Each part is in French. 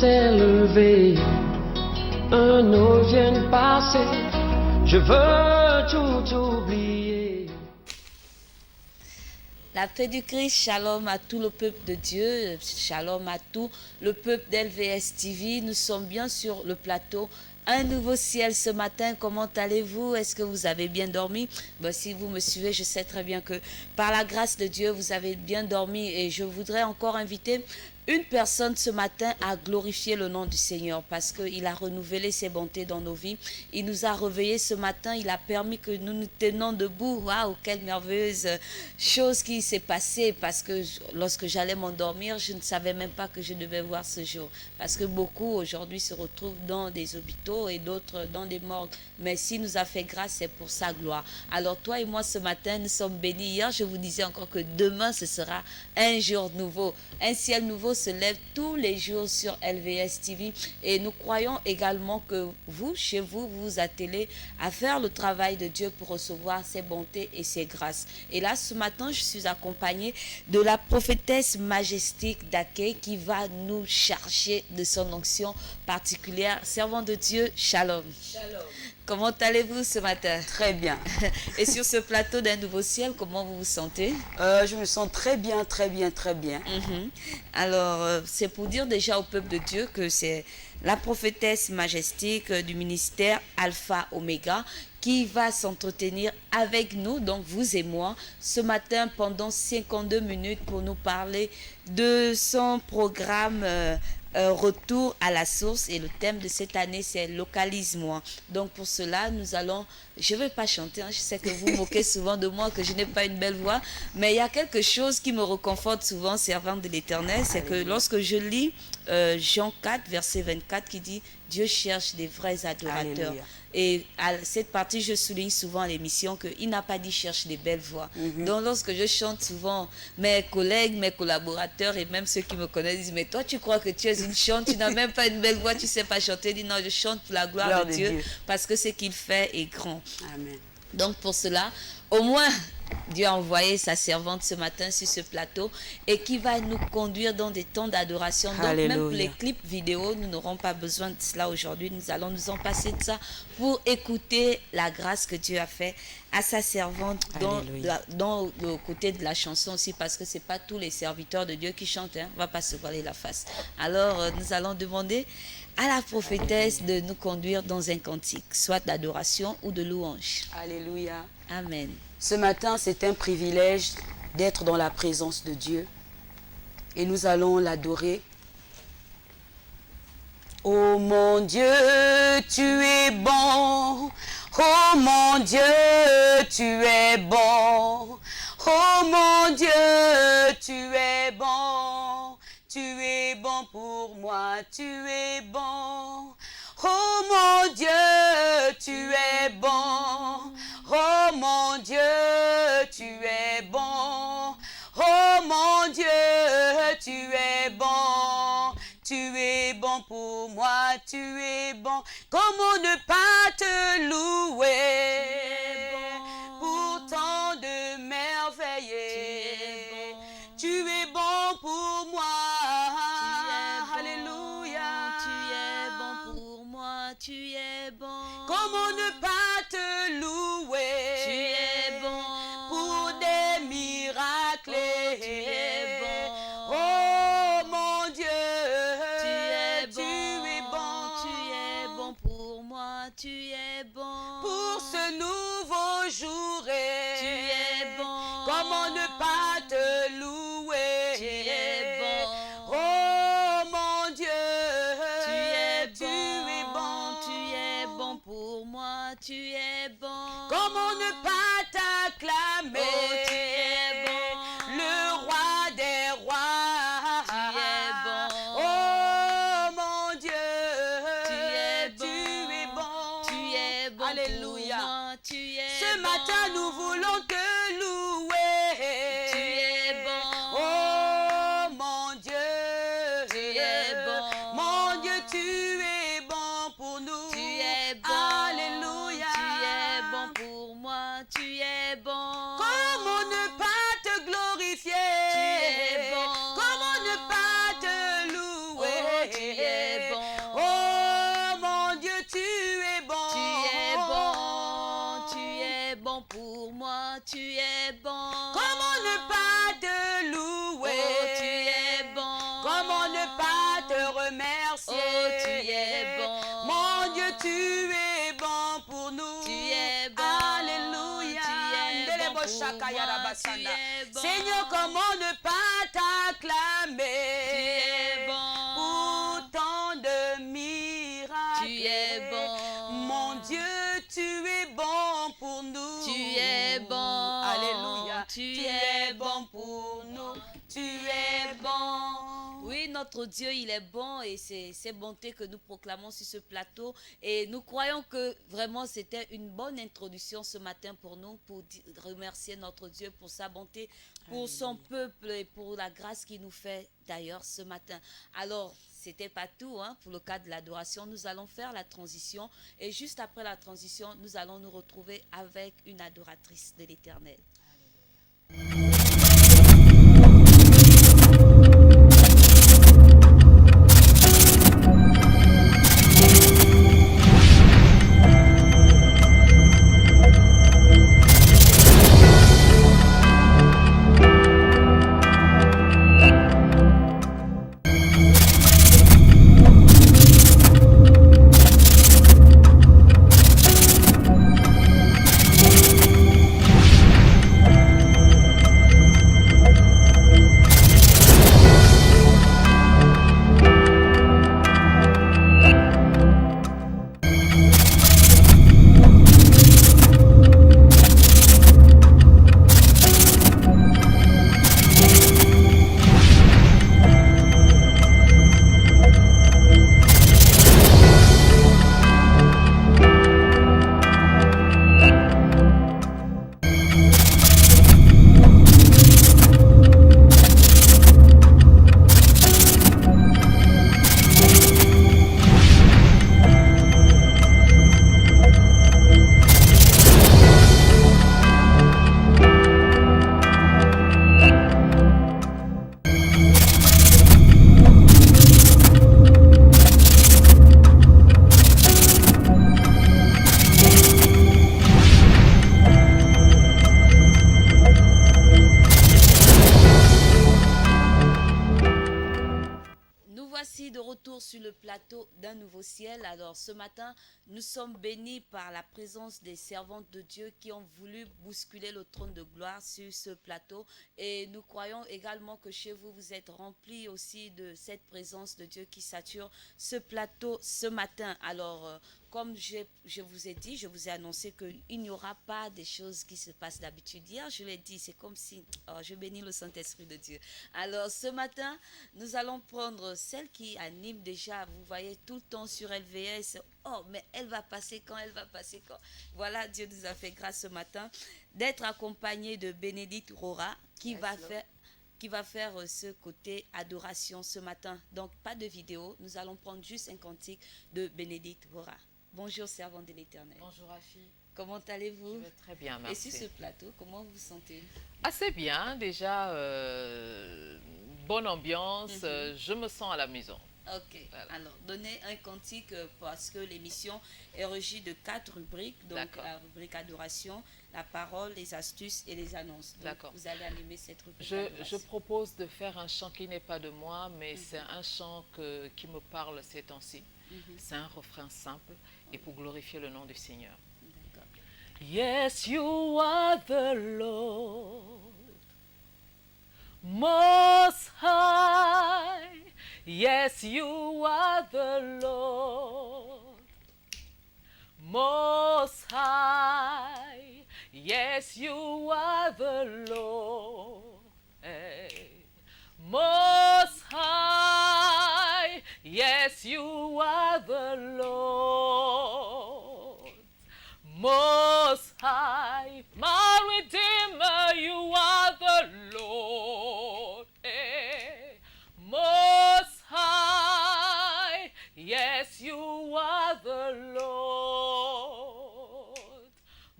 élevé, un eau vient de passer, je veux tout oublier. La paix du Christ, shalom à tout le peuple de Dieu, shalom à tout le peuple d'LVS TV. Nous sommes bien sur le plateau. Un nouveau ciel ce matin, comment allez-vous? Est-ce que vous avez bien dormi? Si vous me suivez, je sais très bien que par la grâce de Dieu, vous avez bien dormi et je voudrais encore inviter une personne ce matin à glorifier le nom du Seigneur parce qu'il a renouvelé ses bontés dans nos vies. Il nous a réveillés ce matin, il a permis que nous nous tenions debout. Waouh, quelle merveilleuse chose qui s'est passée parce que lorsque j'allais m'endormir, je ne savais même pas que je devais voir ce jour. Parce que beaucoup aujourd'hui se retrouvent dans des hôpitaux et d'autres dans des morgues. Mais s'il nous a fait grâce, c'est pour sa gloire. Alors toi et moi ce matin, nous sommes bénis. Hier, je vous disais encore que demain, ce sera un jour nouveau. Un ciel nouveau se lève tous les jours sur LVS TV et nous croyons également que vous, chez vous, vous vous attelez à faire le travail de Dieu pour recevoir ses bontés et ses grâces. Et là, ce matin, je suis accompagnée de la prophétesse majestique d'Aké qui va nous charger de son onction particulière. Servant de Dieu, shalom. Shalom. Comment allez-vous ce matin? Très bien. Et sur ce plateau d'un nouveau ciel, comment vous vous sentez? Je me sens très bien, très bien, très bien. Alors, c'est pour dire déjà au peuple de Dieu que c'est la prophétesse majestique du ministère Alpha Oméga qui va s'entretenir avec nous, donc vous et moi, ce matin pendant 52 minutes pour nous parler de son programme Retour à la source, et le thème de cette année c'est localise-moi. Donc pour cela nous allons, je ne vais pas chanter, je sais que vous moquez souvent de moi que je n'ai pas une belle voix, mais il y a quelque chose qui me réconforte souvent, servante de l'Éternel, c'est que lorsque je lis Jean 4 verset 24 qui dit Dieu cherche des vrais adorateurs. Alléluia. Et à cette partie, je souligne souvent à l'émission qu'il n'a pas dit cherche des belles voix. Donc lorsque je chante souvent, mes collègues, mes collaborateurs et même ceux qui me connaissent disent mais toi tu crois que tu es une chante, tu n'as même pas une belle voix, tu ne sais pas chanter. Je dis non, je chante pour la gloire de Dieu parce que ce qu'il fait est grand. Amen. Donc pour cela, au moins Dieu a envoyé sa servante ce matin sur ce plateau et qui va nous conduire dans des temps d'adoration. Donc Alléluia. même pour les clips vidéo, nous n'aurons pas besoin de cela aujourd'hui. Nous allons nous en passer de ça pour écouter la grâce que Dieu a fait à sa servante dans le côté de la chanson aussi, parce que ce n'est pas tous les serviteurs de Dieu qui chantent. On ne va pas se voiler la face. Alors nous allons demander à la prophétesse de nous conduire dans un cantique, soit d'adoration ou de louange. Alléluia. Amen. Ce matin, c'est un privilège d'être dans la présence de Dieu et nous allons l'adorer. Oh mon Dieu, tu es bon. Oh mon Dieu, tu es bon. Oh mon Dieu, tu es bon. Tu es bon pour moi, tu es bon. Oh mon Dieu, tu es bon. Oh mon Dieu, tu es bon. Oh mon Dieu, tu es bon. Tu es bon pour moi, tu es bon. Comment ne pas te louer pour tant de merveilles. Tu es bon pour moi. Alléluia. Tu es bon pour moi, tu es bon. Comment ne pas te louer? Tu es bon pour des miracles. Oh, tu es bon. Oh mon Dieu, Tu es bon. tu es bon. Tu es bon pour moi, tu es bon. Pour ce nouveau jour. Tu es bon. Comment ne pas te louer? Tu es bon. Oh mon Dieu, Tu es bon. tu es bon. Tu es bon pour moi, tu es bon. Comment ne pas t'acclamer? Oh, tu es bon. Le roi des rois. Tu es bon. Oh mon Dieu, Tu es bon. tu es bon. Tu es bon. Alléluia. Pour moi, tu es Ce bon. matin, nous voulons te louer. Tu es bon. Oh mon Dieu, Tu es bon. Mon Dieu, tu es bon pour nous. Tu es bon. Alléluia. Tu es bon pour moi, tu es bon. Comment ne pas te glorifier? Tu es bon. Comment ne pas te louer? Oh, tu es tu es bon pour nous. Tu es bon. Alléluia. Tu es bon pour moi. Tu es bon. Seigneur, comment ne pas t'acclamer? Tu es bon. Pour tant de miracles. Tu es bon. Mon Dieu, tu es bon pour nous. Tu es bon. Alléluia. Tu es bon pour nous. Tu es bon. Oui, notre Dieu, il est bon et c'est ces bontés que nous proclamons sur ce plateau. Et nous croyons que vraiment c'était une bonne introduction ce matin pour nous, pour remercier notre Dieu pour sa bonté, pour son peuple et pour la grâce qu'il nous fait d'ailleurs ce matin. Alors, c'était pas tout, hein. Pour le cas de l'adoration, nous allons faire la transition et juste après la transition, nous allons nous retrouver avec une adoratrice de l'Éternel. Sur le plateau d'un nouveau ciel. Alors ce matin, nous sommes bénis par la présence des servantes de Dieu qui ont voulu bousculer le trône de gloire sur ce plateau. Et nous croyons également que chez vous, vous êtes remplis aussi de cette présence de Dieu qui sature ce plateau ce matin. Alors, comme je vous ai dit, je vous ai annoncé qu'il n'y aura pas des choses qui se passent d'habitude. Hier, je l'ai dit, c'est comme si je bénis le Saint-Esprit de Dieu. Alors ce matin, nous allons prendre celle qui anime déjà, vous voyez tout le temps sur LVS. Oh, mais elle va passer quand, elle va passer quand. Voilà, Dieu nous a fait grâce ce matin d'être accompagnée de Bénédicte Rora qui va faire ce côté adoration ce matin. Donc, pas de vidéo, nous allons prendre juste un cantique de Bénédicte Rora. Bonjour, servant de l'Éternel. Bonjour, Afi. Comment allez-vous? Je vais très bien, merci. Et sur ce plateau, comment vous vous sentez? Assez bien, déjà, bonne ambiance, je me sens à la maison. Ok, voilà. Alors donnez un cantique parce que l'émission est régie de 4 rubriques. Donc la rubrique adoration, la parole, les astuces et les annonces. Donc vous allez animer cette rubrique. Je propose de faire un chant qui n'est pas de moi, mais c'est un chant qui me parle ces temps-ci. C'est un refrain simple et pour glorifier le nom du Seigneur. Yes, you are the Lord, Most High. Yes, you are the Lord, Most High. Yes, you are the Lord, Most High. Yes, you are the Lord, Most High. My Redeemer, you are the Lord, Most High. Yes, you are the Lord,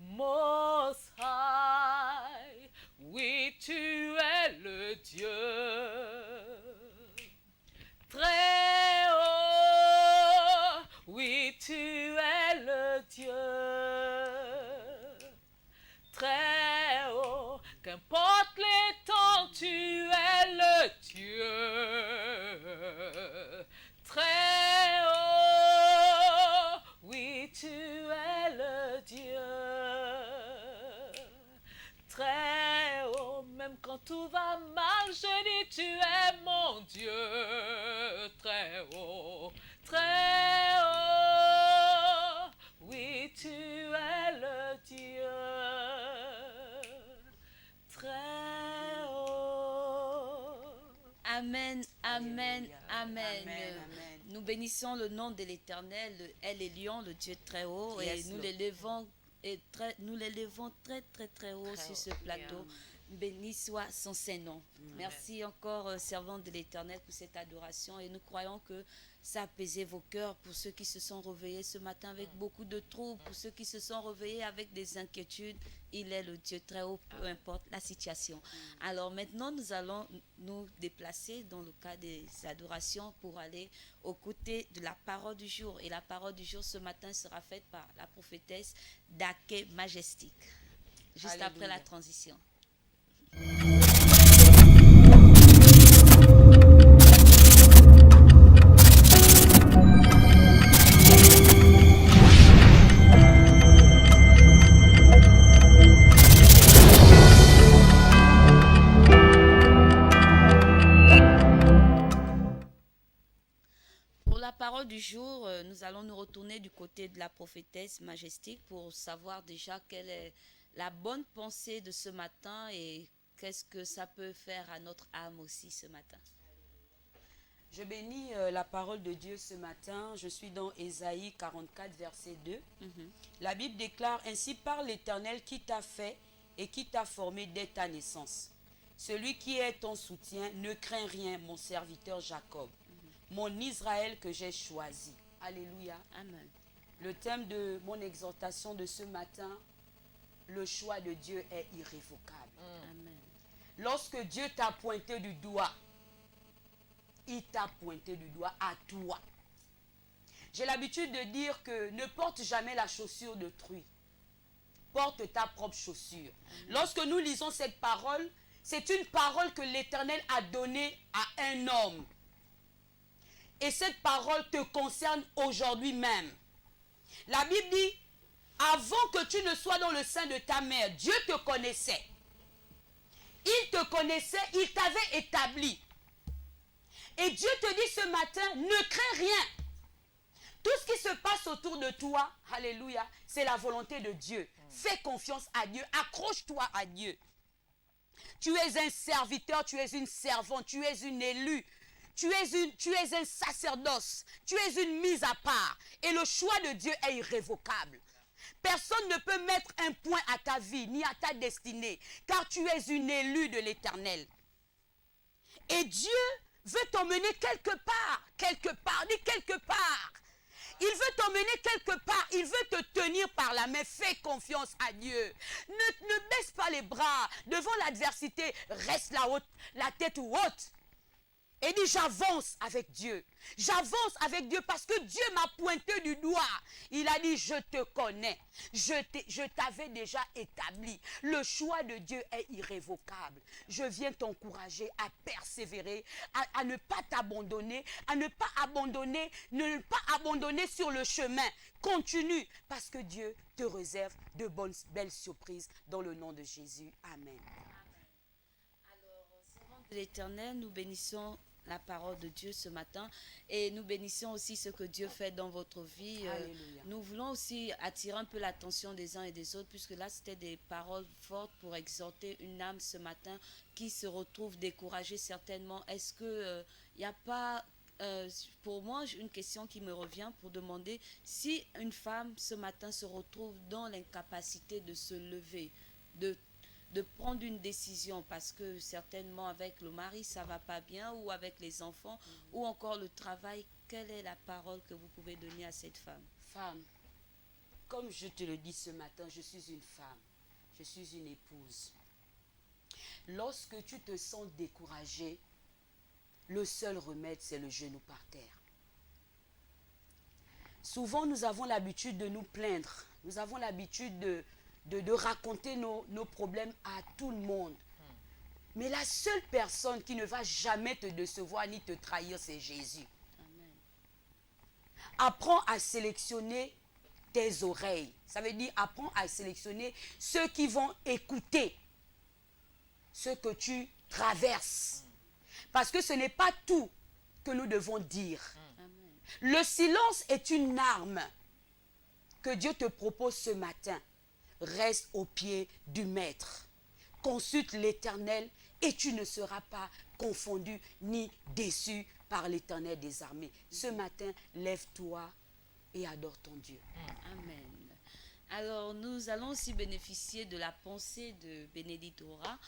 Most High. Oui, tu es le Dieu très haut. Oui, tu es le Dieu très haut. Qu'importe les temps, tu es le Dieu très haut. Amen, amen, Alléluia. amen. Amen. Nous bénissons le nom de l'Éternel, Elle est Lion, le Dieu très haut, Yes, et nous Lord. l'élevons nous l'élevons très très très haut Très sur haut. ce plateau. Béni soit son Saint-Nom. Merci encore, servante de l'Éternel, pour cette adoration, et nous croyons que ça a apaisé vos cœurs pour ceux qui se sont réveillés ce matin avec beaucoup de troubles, pour ceux qui se sont réveillés avec des inquiétudes. Il est le Dieu très haut, peu importe la situation. Alors maintenant, nous allons nous déplacer dans le cas des adorations pour aller aux côtés de la parole du jour. Et la parole du jour ce matin sera faite par la prophétesse Dake Majestic, juste Alléluia. après la transition. Pour la parole du jour, nous allons nous retourner du côté de la prophétesse Majestic pour savoir déjà quelle est la bonne pensée de ce matin et qu'est-ce que ça peut faire à notre âme aussi ce matin. Je bénis la parole de Dieu ce matin. Je suis dans Ésaïe 44, verset 2. La Bible déclare: ainsi parle l'Éternel qui t'a fait et qui t'a formé dès ta naissance. Celui qui est ton soutien, ne crains rien, mon serviteur Jacob, mon Israël que j'ai choisi. Alléluia. Amen. Le thème de mon exhortation de ce matin: le choix de Dieu est irrévocable. Amen. Lorsque Dieu t'a pointé du doigt, il t'a pointé du doigt à toi. J'ai l'habitude de dire que ne porte jamais la chaussure d'autrui. Porte ta propre chaussure. Lorsque nous lisons cette parole, c'est une parole que l'Éternel a donnée à un homme. Et cette parole te concerne aujourd'hui même. La Bible dit: avant que tu ne sois dans le sein de ta mère, Dieu te connaissait. Il te connaissait, il t'avait établi. Et Dieu te dit ce matin: ne crains rien. Tout ce qui se passe autour de toi, alléluia, c'est la volonté de Dieu. Fais confiance à Dieu, accroche-toi à Dieu. Tu es un serviteur, tu es une servante, tu es une élue. Tu es un sacerdoce, tu es une mise à part. Et le choix de Dieu est irrévocable. Personne ne peut mettre un point à ta vie, ni à ta destinée, car tu es une élue de l'Éternel. Et Dieu veut t'emmener quelque part, dis quelque part. Il veut t'emmener quelque part, il veut te tenir par la main. Fais confiance à Dieu. Ne baisse pas les bras devant l'adversité, reste la tête haute. Et dit: j'avance avec Dieu. J'avance avec Dieu parce que Dieu m'a pointé du doigt. Il a dit: je te connais. Je t'avais déjà établi. Le choix de Dieu est irrévocable. Je viens t'encourager à persévérer, à ne pas t'abandonner, ne pas abandonner sur le chemin. Continue parce que Dieu te réserve de belles surprises dans le nom de Jésus. Amen. De l'Éternel, nous bénissons la parole de Dieu ce matin et nous bénissons aussi ce que Dieu fait dans votre vie. Alléluia. Nous voulons aussi attirer un peu l'attention des uns et des autres, puisque là c'était des paroles fortes pour exhorter une âme ce matin qui se retrouve découragée certainement. Est-ce que il n'y a pas pour moi une question qui me revient pour demander si une femme ce matin se retrouve dans l'incapacité de se lever, de prendre une décision parce que certainement avec le mari ça va pas bien, ou avec les enfants, ou encore le travail, quelle est la parole que vous pouvez donner à cette femme? Femme, comme je te le dis ce matin, je suis une femme, je suis une épouse. Lorsque tu te sens découragée, le seul remède, c'est le genou par terre. Souvent, nous avons l'habitude de nous plaindre, nous avons l'habitude de raconter nos problèmes à tout le monde. Mais la seule personne qui ne va jamais te décevoir ni te trahir, c'est Jésus. Amen. Apprends à sélectionner tes oreilles. Ça veut dire apprends à sélectionner ceux qui vont écouter ce que tu traverses. Parce que ce n'est pas tout que nous devons dire. Amen. Le silence est une arme que Dieu te propose ce matin. Reste au pied du Maître. Consulte l'Éternel et tu ne seras pas confondu ni déçu par l'Éternel des armées. Ce matin, lève-toi et adore ton Dieu. Amen. Alors, nous allons aussi bénéficier de la pensée de Bénédicte Ora,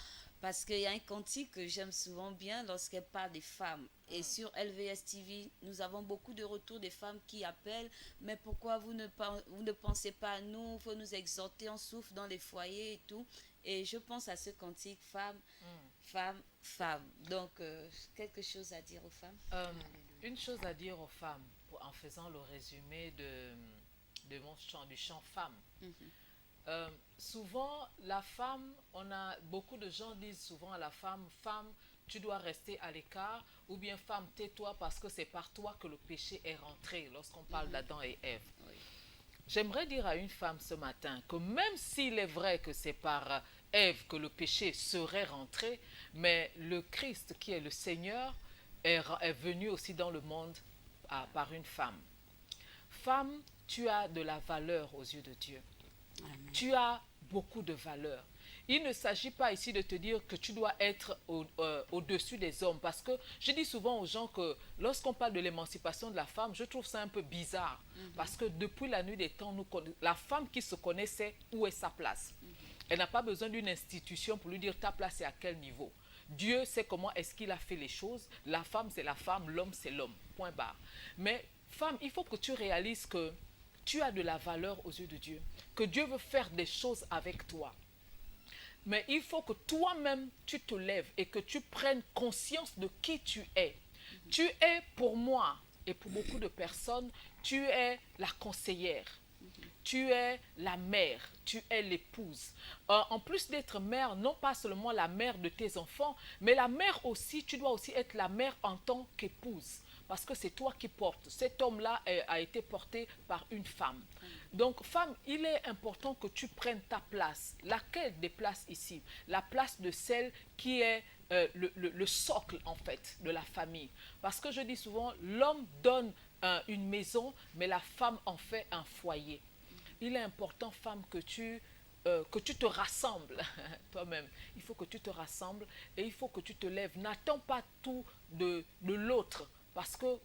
parce qu'il y a un cantique que j'aime souvent bien lorsqu'elle parle des femmes. Et sur LVS TV, nous avons beaucoup de retours des femmes qui appellent. Mais pourquoi vous ne pensez pas à nous? Il faut nous exhorter, on souffre dans les foyers et tout. Et je pense à ce cantique, femme, femme, femme. Donc, quelque chose à dire aux femmes? Une chose à dire aux femmes, en faisant le résumé de mon chant, du chant femme. Souvent, la femme, beaucoup de gens disent souvent à la femme, femme, tu dois rester à l'écart, ou bien femme, tais-toi parce que c'est par toi que le péché est rentré, lorsqu'on parle d'Adam et Ève. Oui. J'aimerais dire à une femme ce matin que même s'il est vrai que c'est par Ève que le péché serait rentré, mais le Christ qui est le Seigneur est venu aussi dans le monde par une femme. Femme, tu as de la valeur aux yeux de Dieu. Amen. Tu as beaucoup de valeur. Il ne s'agit pas ici de te dire que tu dois être au-dessus des hommes, parce que je dis souvent aux gens que lorsqu'on parle de l'émancipation de la femme, je trouve ça un peu bizarre, parce que depuis la nuit des temps, la femme qui se connaissait où est sa place. Elle n'a pas besoin d'une institution pour lui dire ta place est à quel niveau. Dieu sait comment est-ce qu'il a fait les choses. La femme, c'est la femme, l'homme, c'est l'homme. Point barre. Mais femme, il faut que tu réalises que tu as de la valeur aux yeux de Dieu, que Dieu veut faire des choses avec toi. Mais il faut que toi-même, tu te lèves et que tu prennes conscience de qui tu es. Tu es pour moi et pour beaucoup de personnes, tu es la conseillère. Tu es la mère, tu es l'épouse. En plus d'être mère, non pas seulement la mère de tes enfants, mais la mère aussi, tu dois aussi être la mère en tant qu'épouse. Parce que c'est toi qui portes. Cet homme-là a été porté par une femme. Donc, femme, il est important que tu prennes ta place. Laquelle des places ici? La place de celle qui est le socle, en fait, de la famille. Parce que je dis souvent, l'homme donne une maison, mais la femme en fait un foyer. Il est important, femme, que tu te rassembles toi-même. Il faut que tu te rassembles et il faut que tu te lèves. N'attends pas tout de l'autre. Parce que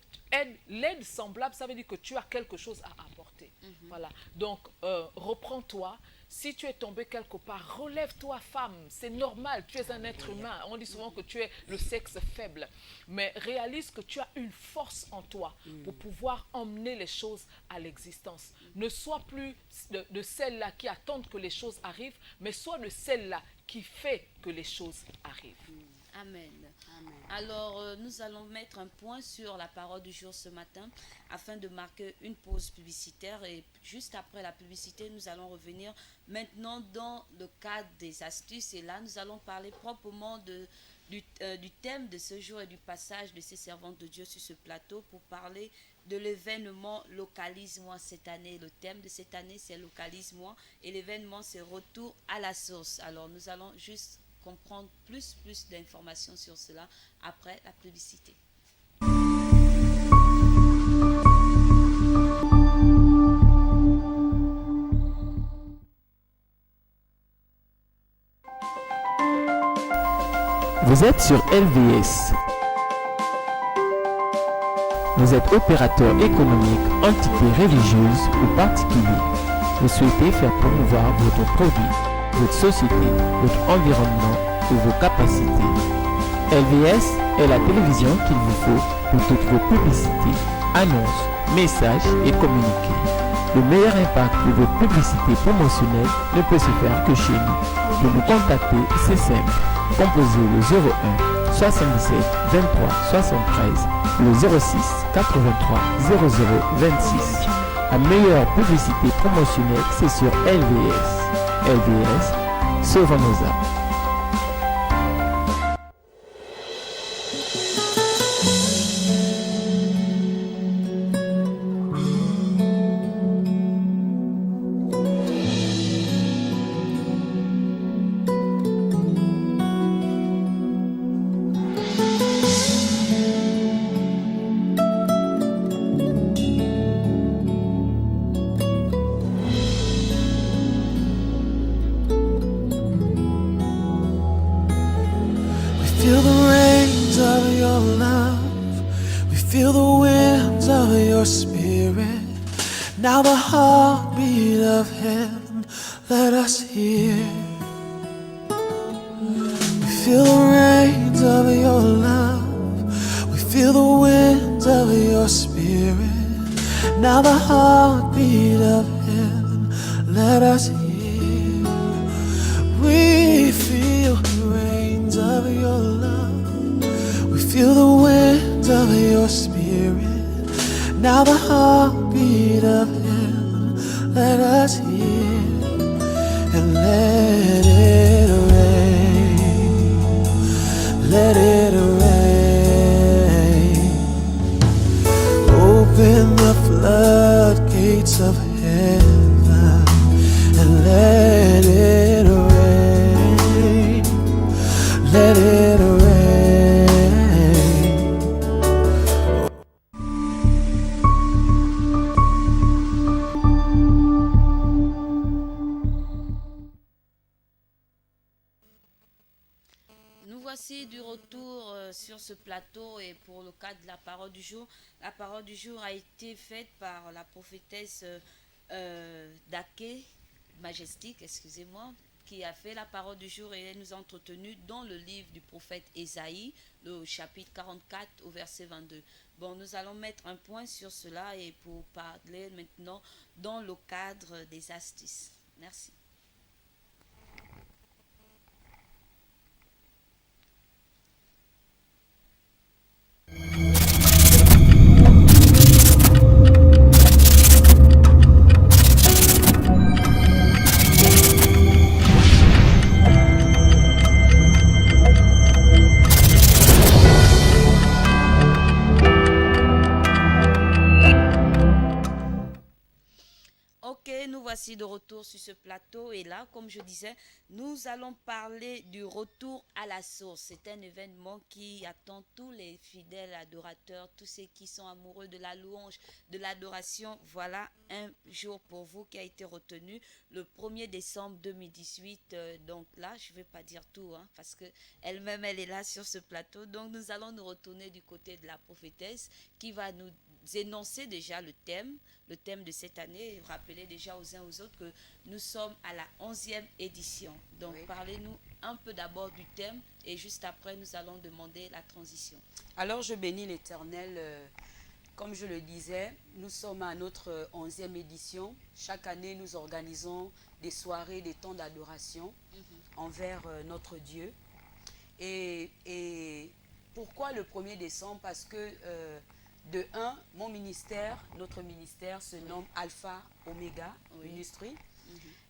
l'aide semblable, ça veut dire que tu as quelque chose à apporter. Voilà. Donc, reprends-toi. Si tu es tombé quelque part, relève-toi, femme. C'est normal, tu es un être humain. On dit souvent que tu es le sexe faible. Mais réalise que tu as une force en toi pour pouvoir emmener les choses à l'existence. Ne sois plus de celle-là qui attendent que les choses arrivent, mais sois de celle-là qui fait que les choses arrivent. Amen. Amen. Alors, nous allons mettre un point sur la parole du jour ce matin afin de marquer une pause publicitaire. Et juste après la publicité, nous allons revenir maintenant dans le cadre des astuces. Et là, nous allons parler proprement du thème de ce jour et du passage de ces servantes de Dieu sur ce plateau pour parler de l'événement Localise-moi cette année. Le thème de cette année, c'est Localise-moi et l'événement, c'est Retour à la source. Alors, nous allons juste comprendre plus d'informations sur cela après la publicité. Vous êtes sur LVS. Vous êtes opérateur économique, entité religieuse ou particulier. Vous souhaitez faire promouvoir votre produit, votre société, votre environnement ou vos capacités. LVS est la télévision qu'il vous faut pour toutes vos publicités, annonces, messages et communiqués. Le meilleur impact de vos publicités promotionnelles ne peut se faire que chez nous. Pour nous contacter, c'est simple. Composez le 01 77 23 73, le 06 83 00 26. La meilleure publicité promotionnelle, c'est sur LVS. LVS, sauvons nos âmes. feel the winds of your spirit. Now the heartbeat of heaven, let us hear. We feel the rains of your love. We feel the winds of your spirit. Now the heartbeat of heaven, let us hear. We feel the rains of your love. We feel the winds of your spirit. Now the heartbeat of heaven, let us hear. And let it rain, let it rain. Open the floodgates of heaven and let it rain, let it rain. Nous voici du retour sur ce plateau et pour le cadre de la parole du jour. La parole du jour a été faite par la prophétesse Daké, Majestique, excusez-moi, qui a fait la parole du jour et elle nous a entretenus dans le livre du prophète Ésaïe, le chapitre 44 au verset 22. Bon, nous allons mettre un point sur cela et pour parler maintenant dans le cadre des astuces. Merci. Ok, nous voici de retour sur ce plateau et là, comme je disais, nous allons parler du retour à la source. C'est un événement qui attend tous les fidèles adorateurs, tous ceux qui sont amoureux de la louange, de l'adoration. Voilà un jour pour vous qui a été retenu le 1er décembre 2018. Donc là, je ne vais pas dire tout, hein, parce qu'elle-même, elle est là sur ce plateau. Donc nous allons nous retourner du côté de la prophétesse qui va nous énoncer déjà le thème de cette année et rappeler déjà aux uns aux autres que nous sommes à la 11e édition. Donc, oui. Parlez-nous un peu d'abord du thème et juste après, nous allons demander la transition. Alors, je bénis l'Éternel. Comme je le disais, nous sommes à notre 11e édition. Chaque année, nous organisons des soirées, des temps d'adoration envers notre Dieu. Et pourquoi le 1er décembre? Parce que de un, notre ministère se nomme Alpha Omega Ministry.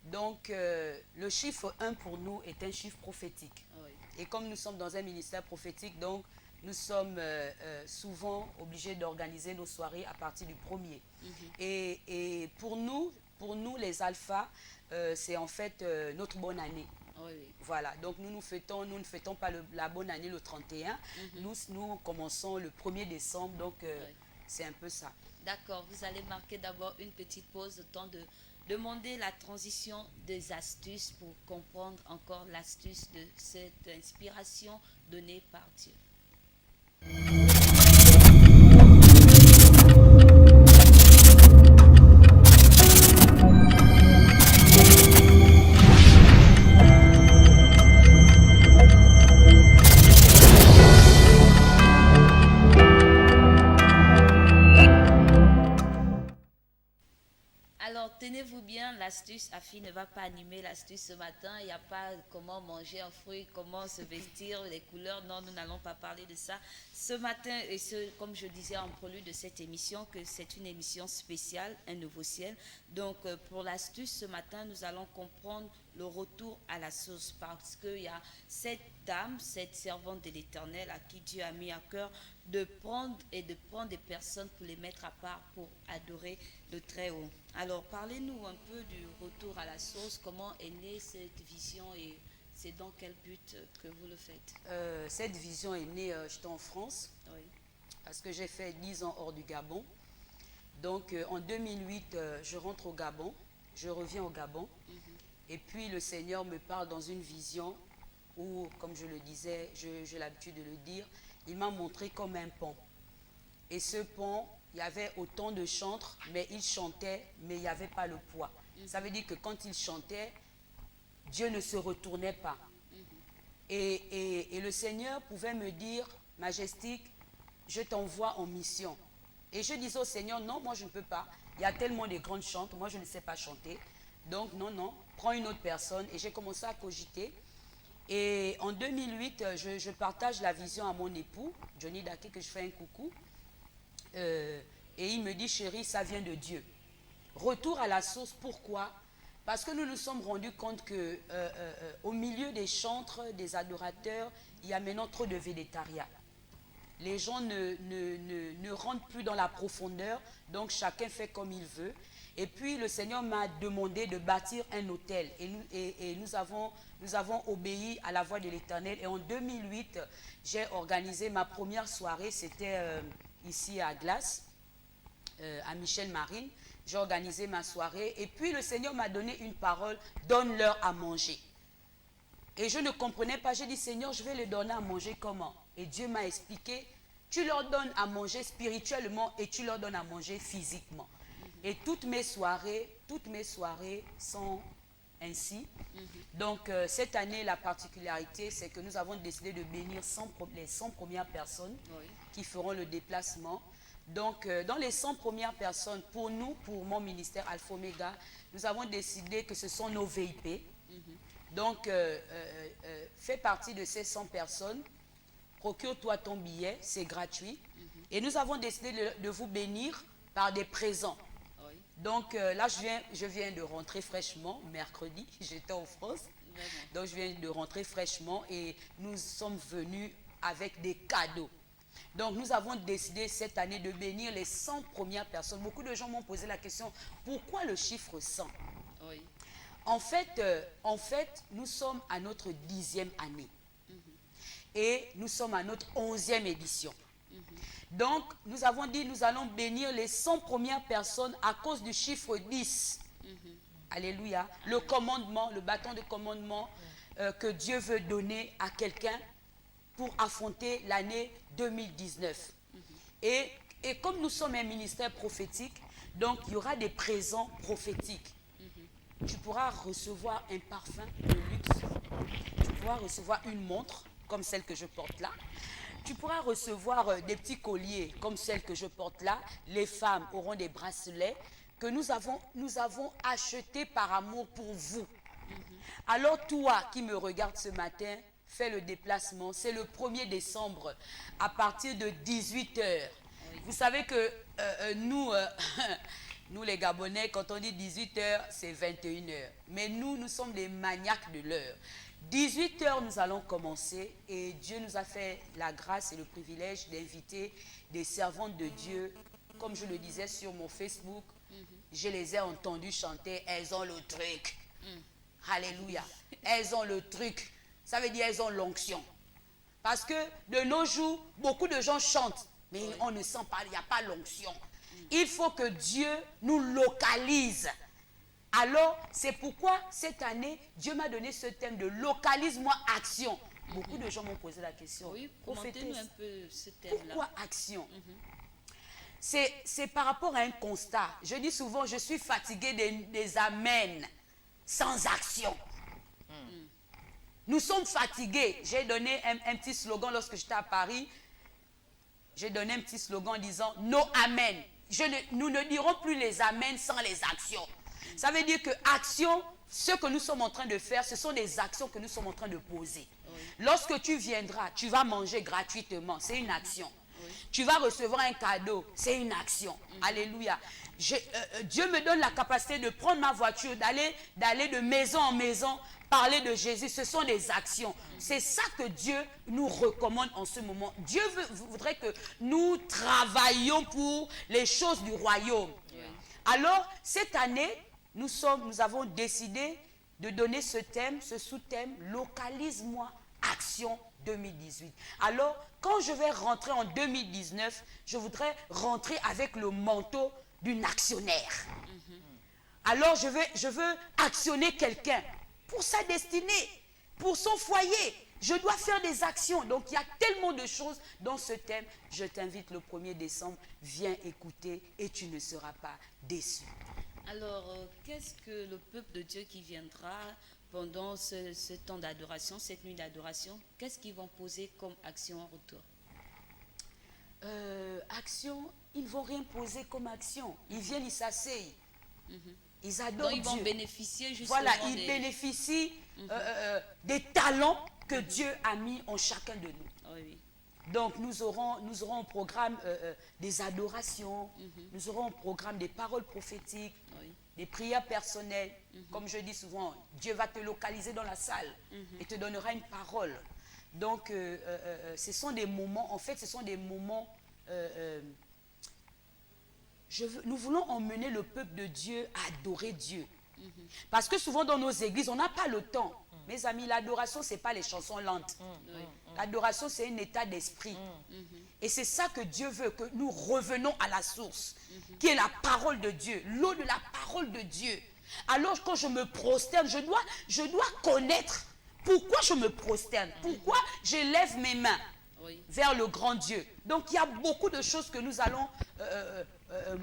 Donc, le chiffre 1 pour nous est un chiffre prophétique. Et comme nous sommes dans un ministère prophétique, donc nous sommes souvent obligés d'organiser nos soirées à partir du 1er. Et pour nous les alphas, c'est en fait notre bonne année. Voilà, donc nous ne fêtons pas la bonne année le 31, nous commençons le 1er décembre, donc c'est un peu ça. D'accord, vous allez marquer d'abord une petite pause, le temps de demander la transition des astuces pour comprendre encore l'astuce de cette inspiration donnée par Dieu. Tenez-vous bien, l'astuce, Afi ne va pas animer l'astuce ce matin. Il n'y a pas comment manger un fruit, comment se vestir, les couleurs. Non, nous n'allons pas parler de ça. Ce matin, et comme je disais en prélude de cette émission, que c'est une émission spéciale, un nouveau ciel. Donc, pour l'astuce, ce matin, nous allons comprendre le retour à la source parce qu'il y a cette dame, cette servante de l'Éternel à qui Dieu a mis à cœur de prendre des personnes pour les mettre à part pour adorer le Très-Haut. Alors, parlez-nous un peu du retour à la source, comment est née cette vision et c'est dans quel but que vous le faites? Cette vision est née, j'étais en France, parce que j'ai fait 10 ans hors du Gabon. Donc, en 2008, je rentre au Gabon, je reviens au Gabon, et puis le Seigneur me parle dans une vision où, comme je le disais, j'ai l'habitude de le dire, il m'a montré comme un pont. Et ce pont, il y avait autant de chantres, mais ils chantaient, mais il n'y avait pas le poids. Ça veut dire que quand ils chantaient, Dieu ne se retournait pas. Et le Seigneur pouvait me dire, Majestique, je t'envoie en mission. Et je disais au Seigneur, non, moi je ne peux pas. Il y a tellement de grandes chantes, moi je ne sais pas chanter. Donc non, prends une autre personne. Et j'ai commencé à cogiter. Et en 2008, je partage la vision à mon époux, Johnny Dake, que je fais un coucou. Et il me dit, chérie, ça vient de Dieu. Retour à la source, pourquoi? Parce que nous nous sommes rendus compte que au milieu des chantres, des adorateurs, il y a maintenant trop de végétariat. Les gens ne rentrent plus dans la profondeur, donc chacun fait comme il veut. Et puis le Seigneur m'a demandé de bâtir un hôtel. Et nous avons obéi à la voix de l'Éternel. Et en 2008, j'ai organisé ma première soirée, c'était ici à Glace, à Michel Marine. J'ai organisé ma soirée. Et puis le Seigneur m'a donné une parole, donne-leur à manger. Et je ne comprenais pas, j'ai dit, Seigneur, je vais les donner à manger comment? Et Dieu m'a expliqué, tu leur donnes à manger spirituellement et tu leur donnes à manger physiquement. Et toutes mes soirées sont ainsi. Donc cette année, la particularité, c'est que nous avons décidé de bénir les 100 premières personnes qui feront le déplacement. Donc dans les 100 premières personnes, pour nous, pour mon ministère Alpha Omega, nous avons décidé que ce sont nos VIP. Donc fais partie de ces 100 personnes, procure-toi ton billet, c'est gratuit. Et nous avons décidé de vous bénir par des présents. Donc là, je viens de rentrer fraîchement, mercredi, j'étais en France. Donc je viens de rentrer fraîchement et nous sommes venus avec des cadeaux. Donc nous avons décidé cette année de bénir les 100 premières personnes. Beaucoup de gens m'ont posé la question, pourquoi le chiffre 100? En fait, nous sommes à notre 10e année. Et nous sommes à notre 11e édition. Donc, nous avons dit, nous allons bénir les 100 premières personnes à cause du chiffre 10. Alléluia. Le commandement, le bâton de commandement que Dieu veut donner à quelqu'un pour affronter l'année 2019. Et comme nous sommes un ministère prophétique, donc il y aura des présents prophétiques. Tu pourras recevoir un parfum de luxe. Tu pourras recevoir une montre comme celle que je porte là. Tu pourras recevoir des petits colliers comme celle que je porte là. Les femmes auront des bracelets que nous avons achetés par amour pour vous. Alors toi qui me regardes ce matin, fais le déplacement. C'est le 1er décembre à partir de 18h. Vous savez que nous les Gabonais, quand on dit 18h, c'est 21h. Mais nous sommes des maniaques de l'heure. 18h, nous allons commencer et Dieu nous a fait la grâce et le privilège d'inviter des servantes de Dieu. Comme je le disais sur mon Facebook, je les ai entendues chanter, elles ont le truc. Alléluia. Elles ont le truc. Ça veut dire elles ont l'onction. Parce que de nos jours, beaucoup de gens chantent, mais on ne sent pas, il n'y a pas l'onction. Il faut que Dieu nous localise. Alors, c'est pourquoi cette année, Dieu m'a donné ce thème de localise-moi action. Beaucoup de gens m'ont posé la question. Oui, commentez-nous un peu ce thème-là. Pourquoi action? C'est par rapport à un constat. Je dis souvent, je suis fatigué des amens sans action. Nous sommes fatigués. J'ai donné un petit slogan lorsque j'étais à Paris. J'ai donné un petit slogan en disant « No amen ». Nous ne dirons plus les amens sans les actions. Ça veut dire que action, ce que nous sommes en train de faire, ce sont des actions que nous sommes en train de poser. Lorsque tu viendras, tu vas manger gratuitement, c'est une action. Tu vas recevoir un cadeau, c'est une action. Alléluia. Dieu me donne la capacité de prendre ma voiture, d'aller de maison en maison, parler de Jésus. Ce sont des actions. C'est ça que Dieu nous recommande en ce moment. Dieu voudrait que nous travaillions pour les choses du royaume. Alors, cette année, nous avons décidé de donner ce thème, ce sous-thème, localise-moi, action 2018. Alors, quand je vais rentrer en 2019, je voudrais rentrer avec le manteau d'une actionnaire. Alors, je veux actionner quelqu'un pour sa destinée, pour son foyer. Je dois faire des actions. Donc, il y a tellement de choses dans ce thème. Je t'invite le 1er décembre, viens écouter et tu ne seras pas déçu. Alors, qu'est-ce que le peuple de Dieu qui viendra pendant ce temps d'adoration, cette nuit d'adoration, qu'est-ce qu'ils vont poser comme action en retour? Action, ils ne vont rien poser comme action. Ils viennent, ils s'asseyent. Ils adorent Donc, ils Dieu. vont bénéficier justement Ils bénéficient des talents que Dieu a mis en chacun de nous. Oui, oui. Donc, nous aurons au programme des adorations, nous aurons au programme des paroles prophétiques, Oui. des prières personnelles. Comme je dis souvent, Dieu va te localiser dans la salle et te donnera une parole. Donc, ce sont des moments, en fait, ce sont des moments... nous voulons emmener le peuple de Dieu à adorer Dieu. Parce que souvent dans nos églises, on n'a pas le temps. Mes amis, l'adoration, ce n'est pas les chansons lentes. L'adoration, c'est un état d'esprit. Et c'est ça que Dieu veut, que nous revenons à la source, qui est la parole de Dieu, l'eau de la parole de Dieu. Alors, quand je me prosterne, je dois connaître pourquoi je me prosterne, pourquoi je lève mes mains vers le grand Dieu. Donc, il y a beaucoup de choses que nous allons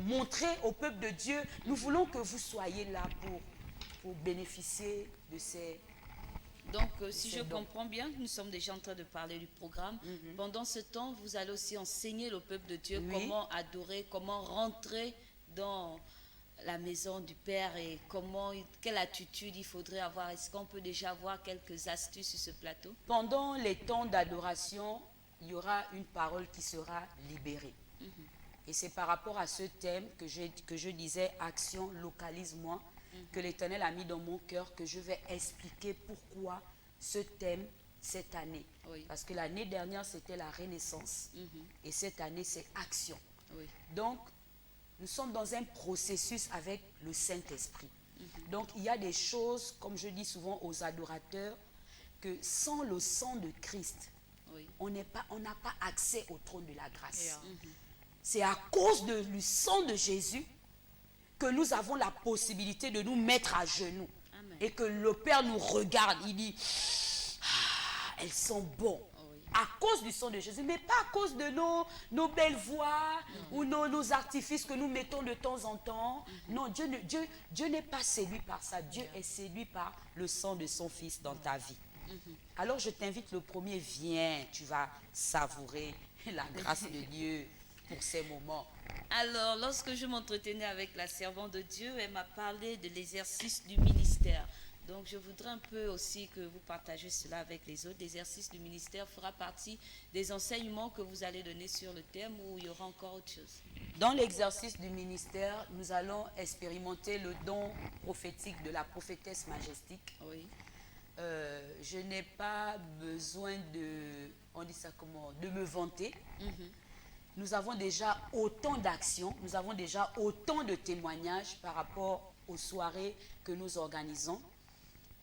montrer au peuple de Dieu. Nous voulons que vous soyez là pour bénéficier de ces... Donc, si je comprends bien, nous sommes déjà en train de parler du programme. Pendant ce temps, vous allez aussi enseigner le peuple de Dieu comment adorer, comment rentrer dans la maison du Père et quelle attitude il faudrait avoir. Est-ce qu'on peut déjà avoir quelques astuces sur ce plateau? Pendant les temps d'adoration, il y aura une parole qui sera libérée. Et c'est par rapport à ce thème que je disais, action, localise-moi, que l'Éternel a mis dans mon cœur, que je vais expliquer pourquoi ce thème cette année. Oui. Parce que l'année dernière, c'était la Renaissance. Et cette année, c'est action. Oui. Donc, nous sommes dans un processus avec le Saint-Esprit. Donc, il y a des choses, comme je dis souvent aux adorateurs, que sans le sang de Christ, on n'a pas accès au trône de la grâce. C'est à cause du sang de Jésus que nous avons la possibilité de nous mettre à genoux. Amen. Et que le Père nous regarde, il dit, ah, elles sont bonnes. À cause du sang de Jésus, mais pas à cause de nos belles voix ou nos artifices que nous mettons de temps en temps. Non, Dieu n'est pas séduit par ça. Dieu est séduit par le sang de son Fils dans ta vie. Alors je t'invite, le 1er, viens, tu vas savourer la grâce de Dieu pour ces moments. Alors, lorsque je m'entretenais avec la servante de Dieu, elle m'a parlé de l'exercice du ministère. Donc, je voudrais un peu aussi que vous partagez cela avec les autres. L'exercice du ministère fera partie des enseignements que vous allez donner sur le thème ou il y aura encore autre chose? Dans l'exercice du ministère, nous allons expérimenter le don prophétique de la prophétesse majestique. Oui. Je n'ai pas besoin de me vanter. Nous avons déjà autant d'actions, nous avons déjà autant de témoignages par rapport aux soirées que nous organisons.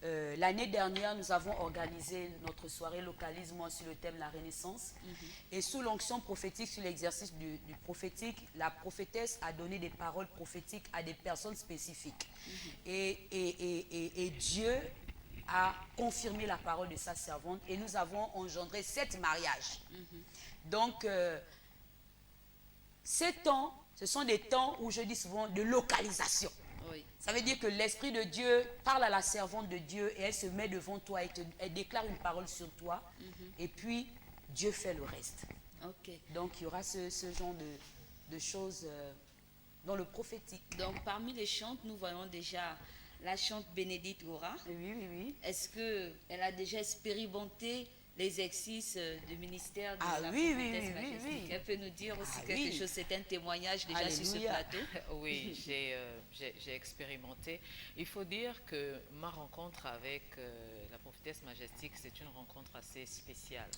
L'année dernière, nous avons organisé notre soirée Localise-moi sur le thème la Renaissance. Et sous l'onction prophétique, sur l'exercice du prophétique, la prophétesse a donné des paroles prophétiques à des personnes spécifiques. Et Dieu a confirmé la parole de sa servante et nous avons engendré 7 mariages. Donc, ces temps, ce sont des temps où je dis souvent de localisation. Oui. Ça veut dire que l'Esprit de Dieu parle à la servante de Dieu et elle se met devant toi et elle déclare une parole sur toi. Et puis, Dieu fait le reste. Ok. Donc, il y aura ce genre de choses dans le prophétique. Donc, parmi les chantes, nous voyons déjà la chante Bénédicte Gora. Oui. Est-ce qu'elle a déjà expérimenté l'exercice du ministère de la oui, prophétesse majestique? oui. Elle peut nous dire aussi quelque oui. chose, c'est un témoignage déjà sur ce Alléluia. plateau. Oui, j'ai expérimenté. Il faut dire que ma rencontre avec la prophétesse majestique, c'est une rencontre assez spéciale.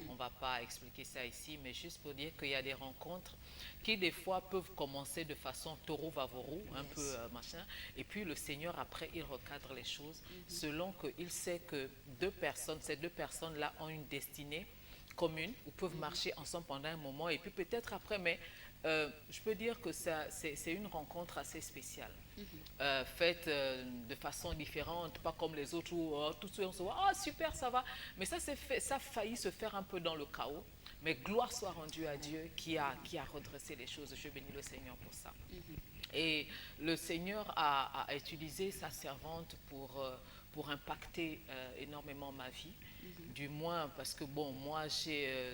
On ne va pas expliquer ça ici, mais juste pour dire qu'il y a des rencontres qui des fois peuvent commencer de façon taureau-vavorou, un peu machin, et puis le Seigneur après il recadre les choses selon qu'il sait que ces deux personnes-là ont une destinée commune ou peuvent marcher ensemble pendant un moment et puis peut-être après, mais je peux dire que c'est une rencontre assez spéciale, faite de façon différente, pas comme les autres où tout de suite on se voit, ah super, ça va. Mais ça a failli se faire un peu dans le chaos. Mais gloire soit rendue à Dieu qui a redressé les choses. Je bénis le Seigneur pour ça. Et le Seigneur a utilisé sa servante pour impacter énormément ma vie. Du moins parce que bon, moi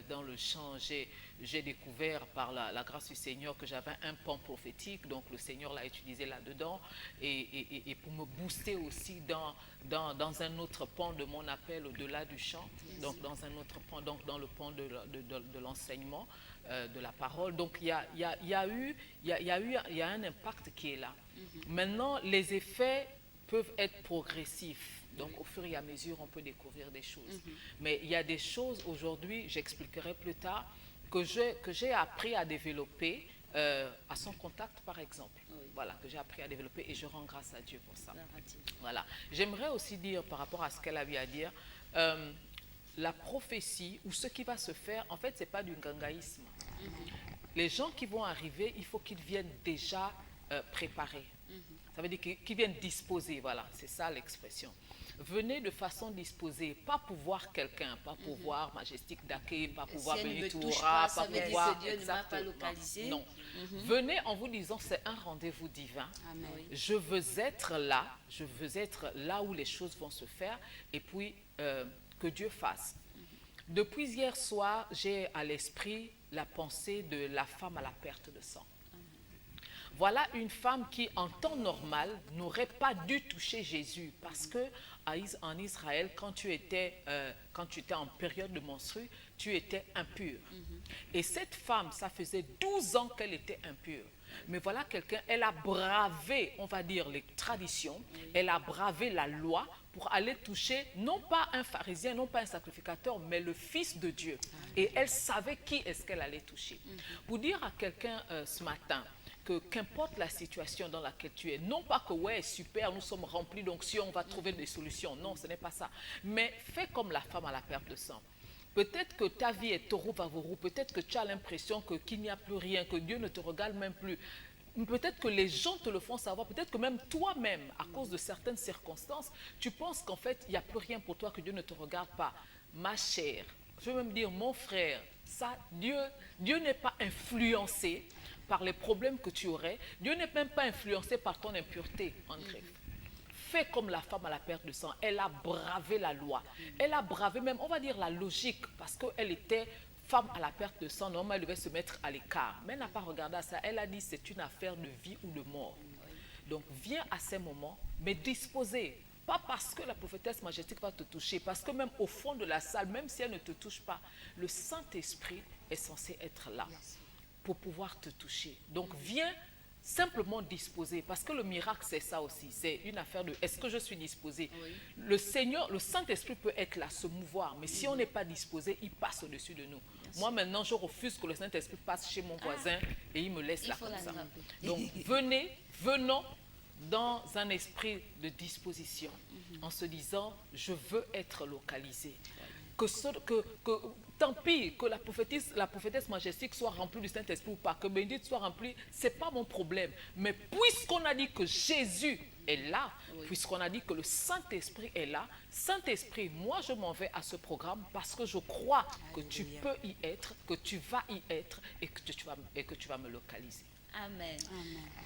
dans le chant, j'ai découvert par la grâce du Seigneur que j'avais un pan prophétique, donc le Seigneur l'a utilisé là-dedans et pour me booster aussi dans un autre pan de mon appel au-delà du chant, donc dans un autre pan, donc dans le pan de l'enseignement, de la parole. Donc il y a un impact qui est là. Maintenant, les effets peuvent être progressifs. Donc, au fur et à mesure, on peut découvrir des choses. Mais il y a des choses aujourd'hui, j'expliquerai plus tard, que j'ai appris à développer à son contact, par exemple. Voilà, que j'ai appris à développer et je rends grâce à Dieu pour ça. Voilà. J'aimerais aussi dire, par rapport à ce qu'elle avait à dire, la prophétie ou ce qui va se faire, en fait, ce n'est pas du gangaïsme. Les gens qui vont arriver, il faut qu'ils viennent déjà préparés. Ça veut dire qu'ils viennent disposés, voilà, c'est ça l'expression. Venez de façon disposée, pas pour voir quelqu'un, pas pour voir Majestic Daké, pas pour voir Benitoura, pas pour voir... Dieu ne m'a pas localisé. Non. Venez en vous disant, c'est un rendez-vous divin. Amen. Je veux être là où les choses vont se faire, et puis que Dieu fasse. Depuis hier soir, j'ai à l'esprit la pensée de la femme à la perte de sang. Voilà une femme qui, en temps normal, n'aurait pas dû toucher Jésus parce que en Israël, quand tu étais en période de menstru, tu étais impur. Et cette femme, ça faisait 12 ans qu'elle était impure. Mais voilà quelqu'un, elle a bravé, on va dire, les traditions, elle a bravé la loi pour aller toucher, non pas un pharisien, non pas un sacrificateur, mais le Fils de Dieu. Et elle savait qui est-ce qu'elle allait toucher. Pour dire à quelqu'un ce matin, qu'importe la situation dans laquelle tu es, non pas que ouais, super, nous sommes remplis, donc si on va trouver des solutions, non, ce n'est pas ça. Mais fais comme la femme à la perte de sang. Peut-être que ta vie est taureau vavorou, peut-être que tu as l'impression qu'il n'y a plus rien, que Dieu ne te regarde même plus. Peut-être que les gens te le font savoir, peut-être que même toi-même, à cause de certaines circonstances, tu penses qu'en fait, il n'y a plus rien pour toi, que Dieu ne te regarde pas. Ma chère, je veux même dire mon frère, ça, Dieu n'est pas influencé par les problèmes que tu aurais. Dieu n'est même pas influencé par ton impureté, en greffe. Fais comme la femme à la perte de sang. Elle a bravé la loi. Elle a bravé même, on va dire, la logique, parce qu'elle était femme à la perte de sang. Normalement, elle devait se mettre à l'écart. Mais elle n'a pas regardé à ça. Elle a dit, c'est une affaire de vie ou de mort. Donc, viens à ces moments, mais disposez. Pas parce que la prophétesse Majestic va te toucher, parce que même au fond de la salle, même si elle ne te touche pas, le Saint-Esprit est censé être là pour pouvoir te toucher. Donc, viens simplement disposer, parce que le miracle, c'est ça aussi. C'est une affaire de, est-ce que je suis disposé? Le Seigneur, le Saint-Esprit peut être là, se mouvoir, mais si on n'est pas disposé, il passe au-dessus de nous. Moi, maintenant, je refuse que le Saint-Esprit passe chez mon voisin et il me laisse là comme ça. Donc, venons dans un esprit de disposition, en se disant, je veux être localisé. Tant pis que la prophétesse Majestic soit remplie du Saint-Esprit ou pas, que Bénédicte soit remplie, ce n'est pas mon problème. Mais puisqu'on a dit que Jésus est là, puisqu'on a dit que le Saint-Esprit est là, Saint-Esprit, moi je m'en vais à ce programme parce que je crois que tu peux y être, que tu vas y être et que tu vas me localiser. Amen.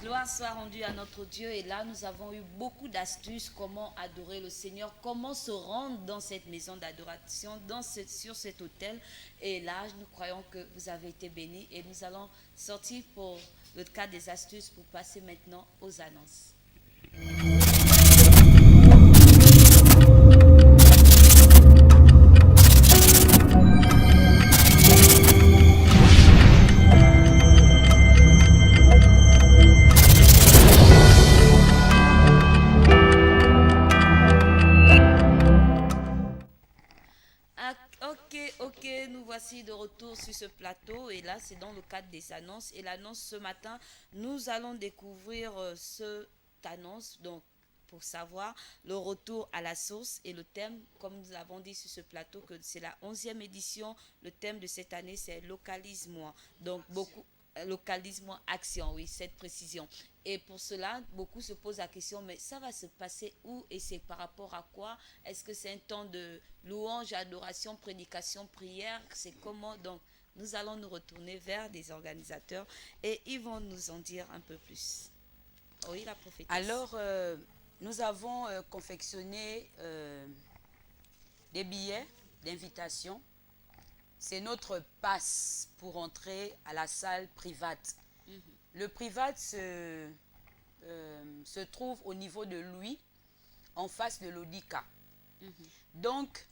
Gloire soit rendue à notre Dieu. Et là, nous avons eu beaucoup d'astuces, comment adorer le Seigneur, comment se rendre dans cette maison d'adoration, sur cet autel. Et là, nous croyons que vous avez été bénis. Et nous allons sortir pour le cas des astuces pour passer maintenant aux annonces. Ok, nous voici de retour sur ce plateau et là c'est dans le cadre des annonces et l'annonce ce matin, nous allons découvrir cette annonce, donc pour savoir le retour à la source et le thème, comme nous avons dit sur ce plateau que c'est la 11e édition, le thème de cette année c'est localise-moi, donc beaucoup... localisement action, oui, cette précision. Et pour cela, beaucoup se posent la question, mais ça va se passer où et c'est par rapport à quoi? Est-ce que c'est un temps de louange, adoration, prédication, prière? C'est comment? Donc, nous allons nous retourner vers des organisateurs et ils vont nous en dire un peu plus. Oui, la prophétesse. Alors, nous avons confectionné des billets d'invitation. C'est notre passe pour entrer à la salle private. Le private se trouve au niveau de Louis, en face de l'Odika. Donc,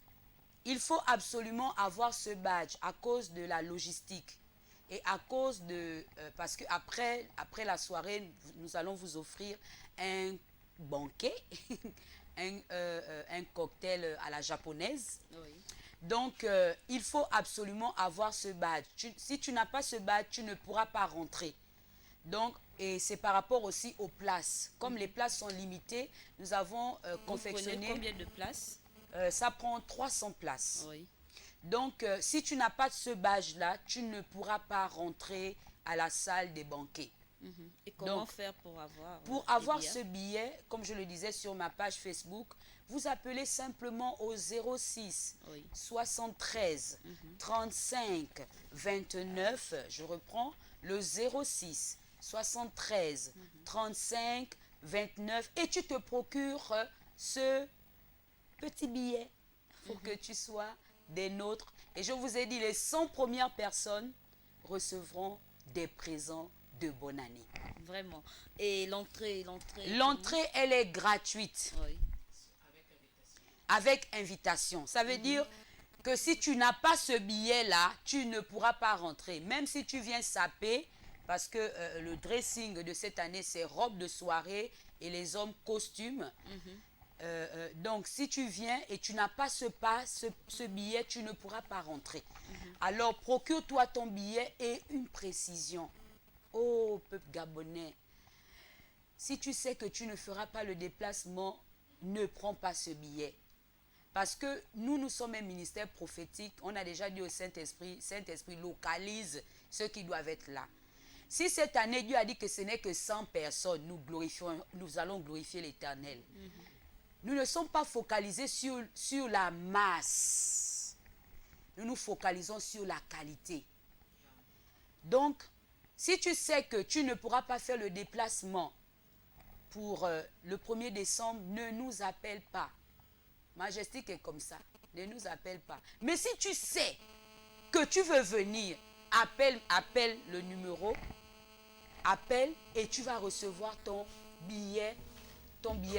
il faut absolument avoir ce badge à cause de la logistique. Et à cause de... parce qu'après la soirée, nous allons vous offrir un banquet, un cocktail à la japonaise. Oui. Donc, il faut absolument avoir ce badge. Si tu n'as pas ce badge, tu ne pourras pas rentrer. Donc, et c'est par rapport aussi aux places. Comme les places sont limitées, nous avons confectionné... Vous prenez combien de places? Ça prend 300 places. Oui. Donc, si tu n'as pas ce badge-là, tu ne pourras pas rentrer à la salle des banquets. Et comment Donc, faire pour avoir Pour des avoir billets? ce billet, comme je le disais sur ma page Facebook, vous appelez simplement au 06 Oui. 73 35 29. Je reprends le 06 73 35 29 et tu te procures ce petit billet. Il faut que tu sois des nôtres. Et je vous ai dit, les 100 premières personnes recevront des présents de bonne année. Vraiment. Et l'entrée L'entrée, elle est gratuite Oui. avec invitation. Ça veut dire que si tu n'as pas ce billet-là, tu ne pourras pas rentrer. Même si tu viens saper, parce que le dressing de cette année, c'est robe de soirée et les hommes costumes. Donc, si tu viens et tu n'as pas ce billet, tu ne pourras pas rentrer. Alors, procure-toi ton billet et une précision. Oh, peuple gabonais, si tu sais que tu ne feras pas le déplacement, ne prends pas ce billet. Parce que nous sommes un ministère prophétique. On a déjà dit au Saint-Esprit, Saint-Esprit localise ceux qui doivent être là. Si cette année, Dieu a dit que ce n'est que 100 personnes, nous allons glorifier l'Éternel. Nous ne sommes pas focalisés sur la masse. Nous nous focalisons sur la qualité. Donc, si tu sais que tu ne pourras pas faire le déplacement pour le 1er décembre, ne nous appelle pas. Majestic est comme ça. Ne nous appelle pas. Mais si tu sais que tu veux venir, appelle le numéro, appelle et tu vas recevoir ton billet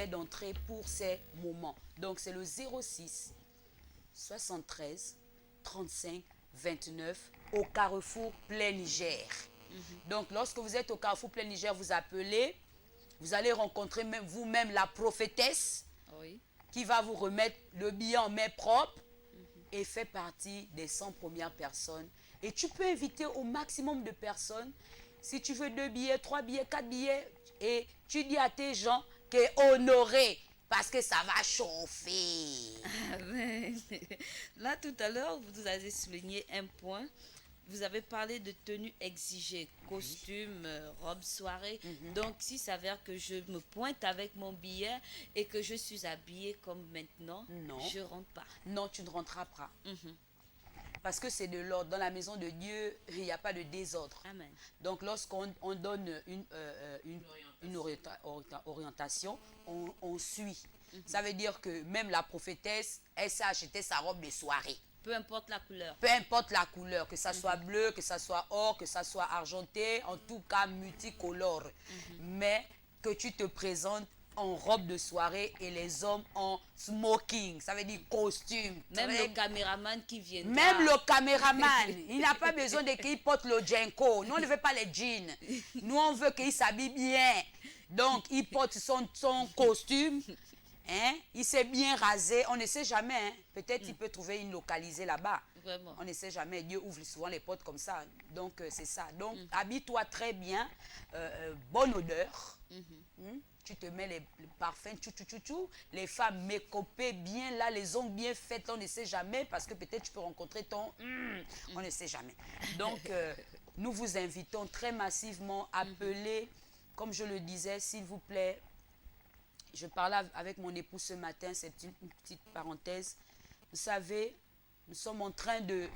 d'entrée pour ces moments. Donc, c'est le 06 73 35 29 au Carrefour Plein Niger. Donc, lorsque vous êtes au Carrefour Plein Niger, vous appelez, vous allez rencontrer vous-même la prophétesse Oui. qui va vous remettre le billet en main propre et fait partie des 100 premières personnes. Et tu peux inviter au maximum de personnes. Si tu veux 2 billets, 3 billets, 4 billets, et tu dis à tes gens que honoré parce que ça va chauffer. Amen. Là, tout à l'heure, vous avez souligné un point. Vous avez parlé de tenue exigée, costume, robe soirée. Donc, s'il s'avère que je me pointe avec mon billet et que je suis habillée comme maintenant, Non. je ne rentre pas. Non, tu ne rentreras pas. Parce que c'est de l'ordre. Dans la maison de Dieu, il n'y a pas de désordre. Amen. Donc, lorsqu'on donne une orientation, on suit. Ça veut dire que même la prophétesse, elle s'est acheté sa robe de soirée. Peu importe la couleur. Peu importe la couleur, que ça soit bleu, que ça soit or, que ça soit argenté, en tout cas multicolore. Mais que tu te présentes en robe de soirée et les hommes en smoking, ça veut dire costume. Même le caméraman qui vient. Même le caméraman, il n'a pas besoin de qu'il porte le Jenko. Nous, on ne veut pas les jeans. Nous, on veut qu'il s'habille bien. Donc, il porte son costume. Hein? Il s'est bien rasé. On ne sait jamais. Hein? Peut-être il peut trouver une localisée là-bas. Vraiment. On ne sait jamais. Dieu ouvre souvent les portes comme ça. Donc, c'est ça. Donc, habille-toi très bien. Bonne odeur. Tu te mets les parfums, les femmes mécopées bien là, les ongles bien faits, on ne sait jamais parce que peut-être tu peux rencontrer ton... on ne sait jamais. Donc, nous vous invitons très massivement à appeler, comme je le disais, s'il vous plaît. Je parlais avec mon époux ce matin, c'est une petite parenthèse. Vous savez, nous sommes en train de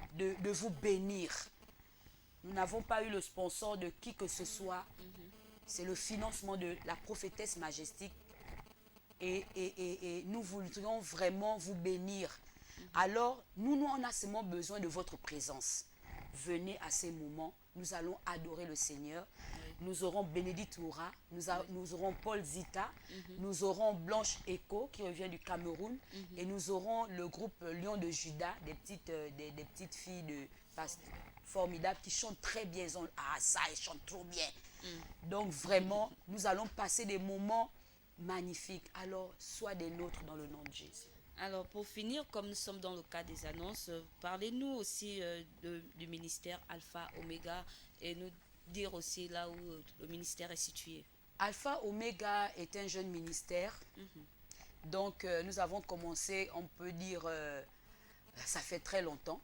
vous bénir. Nous n'avons pas eu le sponsor de qui que ce soit. C'est le financement de la prophétesse majestique. Et nous voudrions vraiment vous bénir. Alors, nous on a seulement besoin de votre présence. Venez à ces moments. Nous allons adorer le Seigneur. Nous aurons Bénédicte Oura, nous aurons Paul Zita, nous aurons Blanche Echo qui revient du Cameroun et nous aurons le groupe Lion de Juda, des petites filles formidables qui chantent très bien. Elles chantent trop bien. Donc vraiment, nous allons passer des moments magnifiques. Alors, sois des nôtres dans le nom de Jésus. Alors, pour finir, comme nous sommes dans le cadre des annonces, parlez-nous aussi du ministère Alpha Omega et nous dire aussi là où le ministère est situé. Alpha Omega est un jeune ministère. Donc, nous avons commencé, on peut dire, ça fait très longtemps.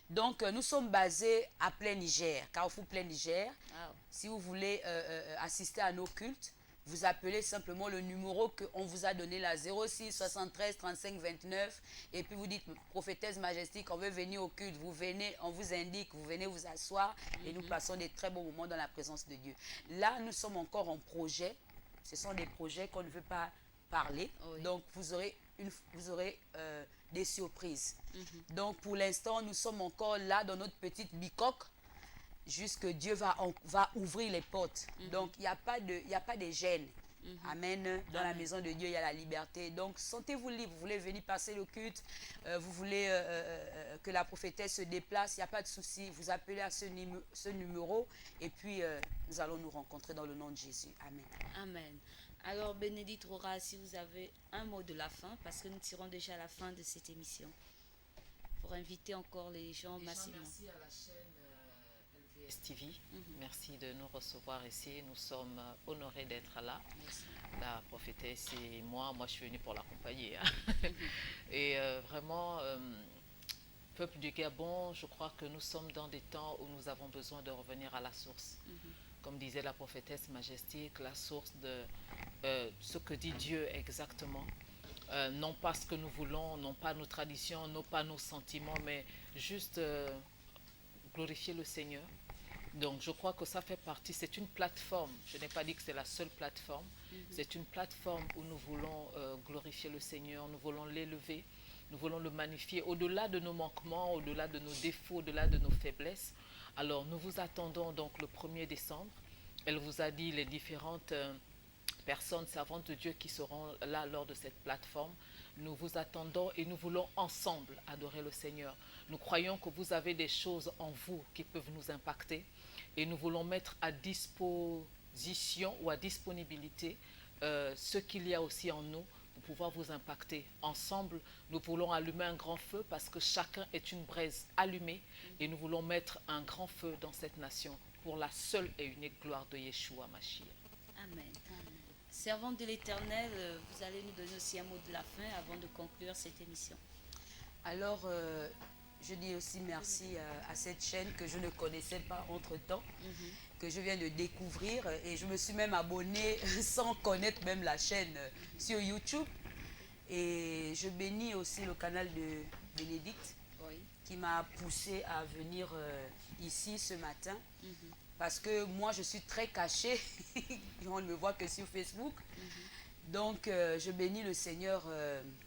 Donc, nous sommes basés à Plein Niger, Carrefour Plein Niger. Wow. Si vous voulez assister à nos cultes, vous appelez simplement le numéro qu'on vous a donné, la 06 73 35 29. Et puis vous dites, prophétesse majestique, on veut venir au culte. Vous venez, on vous indique, vous venez vous asseoir et nous passons des très bons moments dans la présence de Dieu. Là, nous sommes encore en projet. Ce sont des projets qu'on ne veut pas parler. Oui. Donc, vous aurez des surprises. Donc, pour l'instant, nous sommes encore là dans notre petite bicoque. Jusque Dieu va ouvrir les portes. Donc, il n'y a pas de gêne. Amen. Dans la maison de Dieu, il y a la liberté. Donc, sentez-vous libre. Vous voulez venir passer le culte, vous voulez que la prophétesse se déplace, il n'y a pas de souci. Vous appelez à ce numéro et puis nous allons nous rencontrer dans le nom de Jésus. Amen. Amen. Alors, Bénédicte Oura, si vous avez un mot de la fin, parce que nous tirons déjà à la fin de cette émission, pour inviter encore les gens massivement. Merci à la chaîne LVS TV. Merci de nous recevoir ici. Nous sommes honorés d'être là. Merci. La prophétesse et moi je suis venue pour l'accompagner. Et vraiment, peuple du Gabon, je crois que nous sommes dans des temps où nous avons besoin de revenir à la source. Comme disait la prophétesse majestique, la source de ce que dit Dieu exactement. Non pas ce que nous voulons, non pas nos traditions, non pas nos sentiments, mais juste glorifier le Seigneur. Donc je crois que ça fait partie, c'est une plateforme, je n'ai pas dit que c'est la seule plateforme, c'est une plateforme où nous voulons glorifier le Seigneur, nous voulons l'élever, nous voulons le magnifier, au-delà de nos manquements, au-delà de nos défauts, au-delà de nos faiblesses. Alors nous vous attendons donc le 1er décembre, elle vous a dit les différentes personnes servantes de Dieu qui seront là lors de cette plateforme. Nous vous attendons et nous voulons ensemble adorer le Seigneur. Nous croyons que vous avez des choses en vous qui peuvent nous impacter et nous voulons mettre à disposition ou à disponibilité ce qu'il y a aussi en nous pour pouvoir vous impacter. Ensemble, nous voulons allumer un grand feu parce que chacun est une braise allumée et nous voulons mettre un grand feu dans cette nation pour la seule et unique gloire de Yeshua Mashiach. Amen. Servante de l'Éternel, vous allez nous donner aussi un mot de la fin avant de conclure cette émission. Alors, je dis aussi merci à cette chaîne que je ne connaissais pas entre-temps, que je viens de découvrir. Et je me suis même abonnée sans connaître même la chaîne sur YouTube. Et je bénis aussi le canal de Bénédicte, qui m'a poussé à venir ici ce matin. Parce que moi, je suis très cachée. On ne me voit que sur Facebook. Donc, je bénis le Seigneur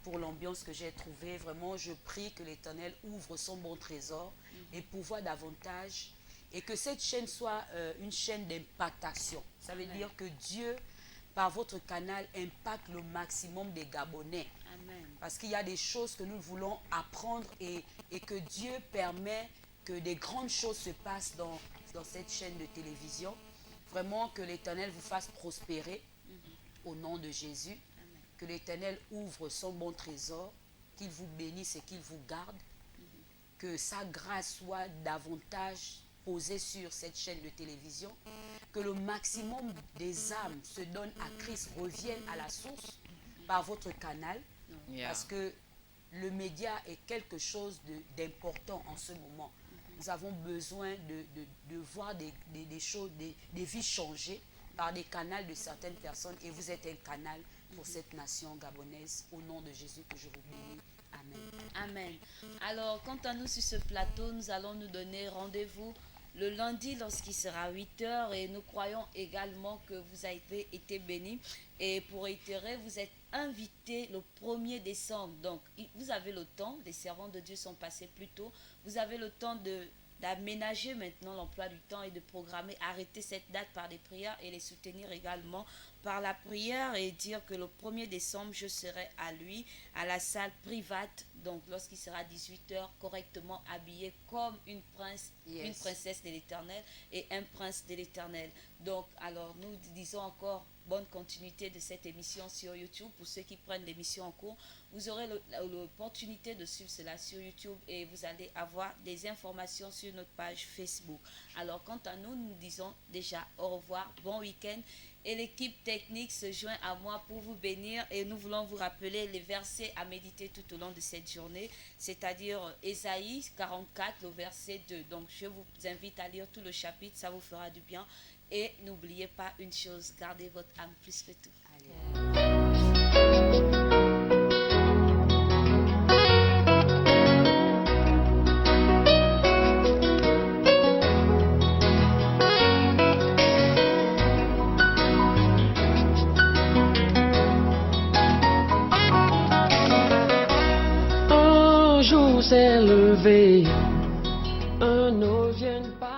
pour l'ambiance que j'ai trouvée. Vraiment, je prie que l'Éternel ouvre son bon trésor et pourvoie davantage. Et que cette chaîne soit une chaîne d'impactation. Ça veut dire que Dieu, par votre canal, impacte le maximum des Gabonais. Amen. Parce qu'il y a des choses que nous voulons apprendre et que Dieu permet que des grandes choses se passent dans cette chaîne de télévision. Vraiment que l'Éternel vous fasse prospérer au nom de Jésus. Amen. Que l'Éternel ouvre son bon trésor, qu'il vous bénisse et qu'il vous garde. Que sa grâce soit davantage posée sur cette chaîne de télévision. Que le maximum des âmes se donnent à Christ, reviennent à la source par votre canal. Parce que le média est quelque chose d'important en ce moment. nous avons besoin de voir des choses, des vies changées par des canaux de certaines personnes. Et vous êtes un canal pour cette nation gabonaise. Au nom de Jésus que je vous bénis. Amen. Amen. Alors, quant à nous sur ce plateau, nous allons nous donner rendez-vous le lundi lorsqu'il sera 8h et nous croyons également que vous avez été bénis. Et pour réitérer, vous êtes invités le 1er décembre. Donc, vous avez le temps, les servants de Dieu sont passés plus tôt. Vous avez le temps d'aménager maintenant l'emploi du temps et de programmer, arrêter cette date par des prières et les soutenir également par la prière et dire que le 1er décembre, je serai à lui, à la salle private, donc lorsqu'il sera 18h, correctement habillé comme une princesse de l'Éternel et un prince de l'Éternel. Donc, alors, nous disons encore bonne continuité de cette émission sur YouTube. Pour ceux qui prennent l'émission en cours, vous aurez l'opportunité de suivre cela sur YouTube et vous allez avoir des informations sur notre page Facebook. Alors, quant à nous, nous disons déjà au revoir, bon week-end. Et l'équipe technique se joint à moi pour vous bénir et nous voulons vous rappeler les versets à méditer tout au long de cette journée, c'est-à-dire Ésaïe 44, le verset 2. Donc, je vous invite à lire tout le chapitre, ça vous fera du bien. Et n'oubliez pas une chose, gardez votre âme plus que tout. Allez. Un jour s'est levé, un eau vient pas.